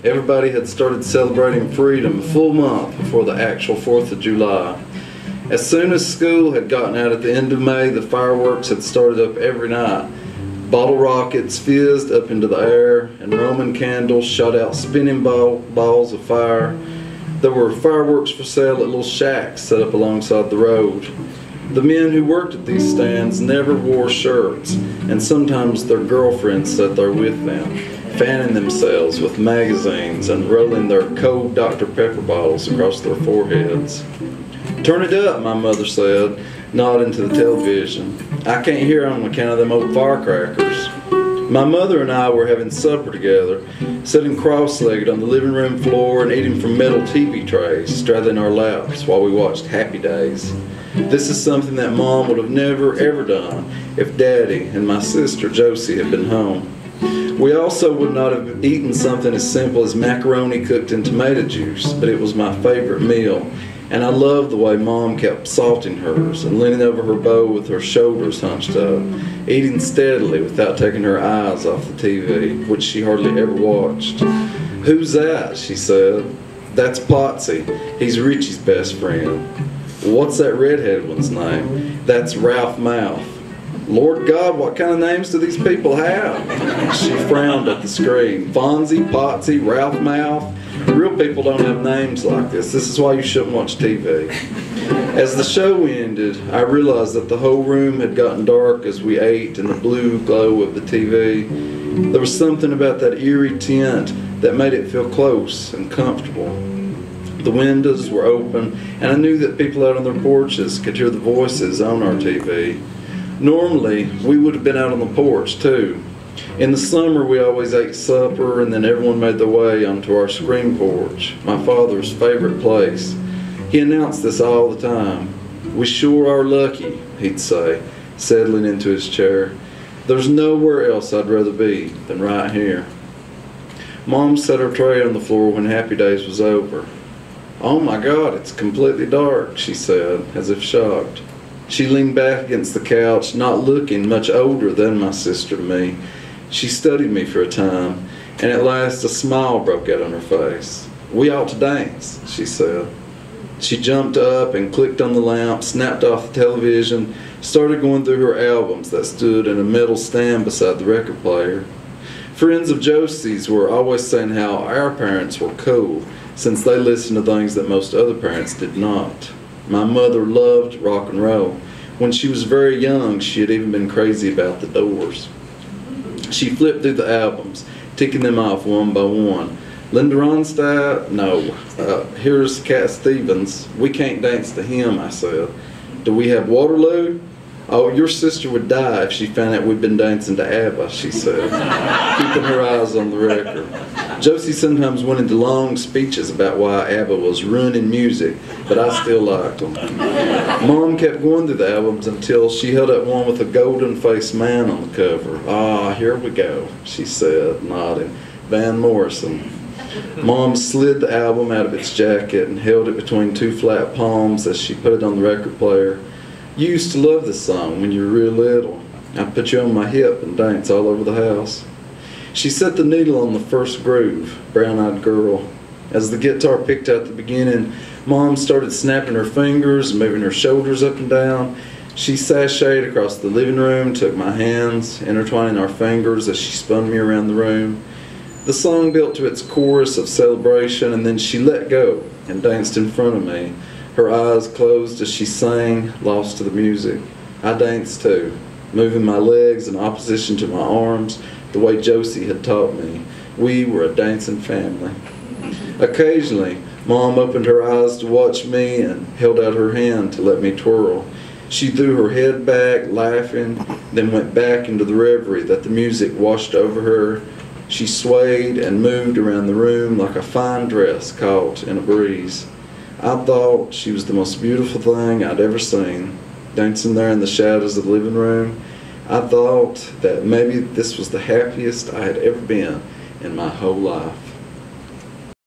Everybody had started celebrating freedom a full month before the actual 4th of July. As soon as school had gotten out at the end of May, the fireworks had started up every night. Bottle rockets fizzed up into the air, and Roman candles shot out spinning balls of fire. There were fireworks for sale at little shacks set up alongside the road. The men who worked at these stands never wore shirts, and sometimes their girlfriends sat there with them, fanning themselves with magazines and rolling their cold Dr. Pepper bottles across their foreheads. "Turn it up," my mother said, nodding to the television. "I can't hear on account of them old firecrackers." My mother and I were having supper together, sitting cross-legged on the living room floor and eating from metal TV trays, straddling our laps while we watched Happy Days. This is something that Mom would have never ever done if Daddy and my sister Josie had been home. We also would not have eaten something as simple as macaroni cooked in tomato juice, but it was my favorite meal, and I loved the way Mom kept salting hers and leaning over her bowl with her shoulders hunched up, eating steadily without taking her eyes off the TV, which she hardly ever watched. "Who's that?" she said. "That's Potsy. He's Richie's best friend." "What's that redhead one's name?" "That's Ralph Mouth." "Lord God, what kind of names do these people have?" She frowned at the screen. "Fonzie, Potsy, Ralph Mouth. Real people don't have names like this. This is why you shouldn't watch TV." As the show ended, I realized that the whole room had gotten dark as we ate in the blue glow of the TV. There was something about that eerie tint that made it feel close and comfortable. The windows were open, and I knew that people out on their porches could hear the voices on our TV. Normally, we would have been out on the porch, too. In the summer, we always ate supper, and then everyone made their way onto our screen porch, my father's favorite place. He announced this all the time. "We sure are lucky," he'd say, settling into his chair. "There's nowhere else I'd rather be than right here." Mom set her tray on the floor when Happy Days was over. "Oh my God, it's completely dark," she said, as if shocked. She leaned back against the couch, not looking much older than my sister to me. She studied me for a time, and at last a smile broke out on her face. "We ought to dance," she said. She jumped up and clicked on the lamp, snapped off the television, started going through her albums that stood in a metal stand beside the record player. Friends of Josie's were always saying how our parents were cool, since they listened to things that most other parents did not. My mother loved rock and roll. When she was very young, she had even been crazy about the Doors. She flipped through the albums, ticking them off one by one. "Linda Ronstadt? No. Here's Cat Stevens. We can't dance to him," I said. "Do we have Waterloo?" "Oh, your sister would die if she found out we'd been dancing to ABBA," she said, keeping her eyes on the record. Josie sometimes went into long speeches about why ABBA was ruining music, but I still liked them. Mom kept going through the albums until she held up one with a golden-faced man on the cover. "Ah, here we go," she said, nodding. "Van Morrison." Mom slid the album out of its jacket and held it between two flat palms as she put it on the record player. "You used to love this song when you were real little. I put you on my hip and dance all over the house." She set the needle on the first groove, Brown-Eyed Girl. As the guitar picked out the beginning, Mom started snapping her fingers and moving her shoulders up and down. She sashayed across the living room, took my hands, intertwining our fingers as she spun me around the room. The song built to its chorus of celebration, and then she let go and danced in front of me, her eyes closed as she sang, lost to the music. I danced too, moving my legs in opposition to my arms, the way Josie had taught me. We were a dancing family. Occasionally, Mom opened her eyes to watch me and held out her hand to let me twirl. She threw her head back, laughing, then went back into the reverie that the music washed over her. She swayed and moved around the room like a fine dress caught in a breeze. I thought she was the most beautiful thing I'd ever seen, dancing there in the shadows of the living room. I thought that maybe this was the happiest I had ever been in my whole life.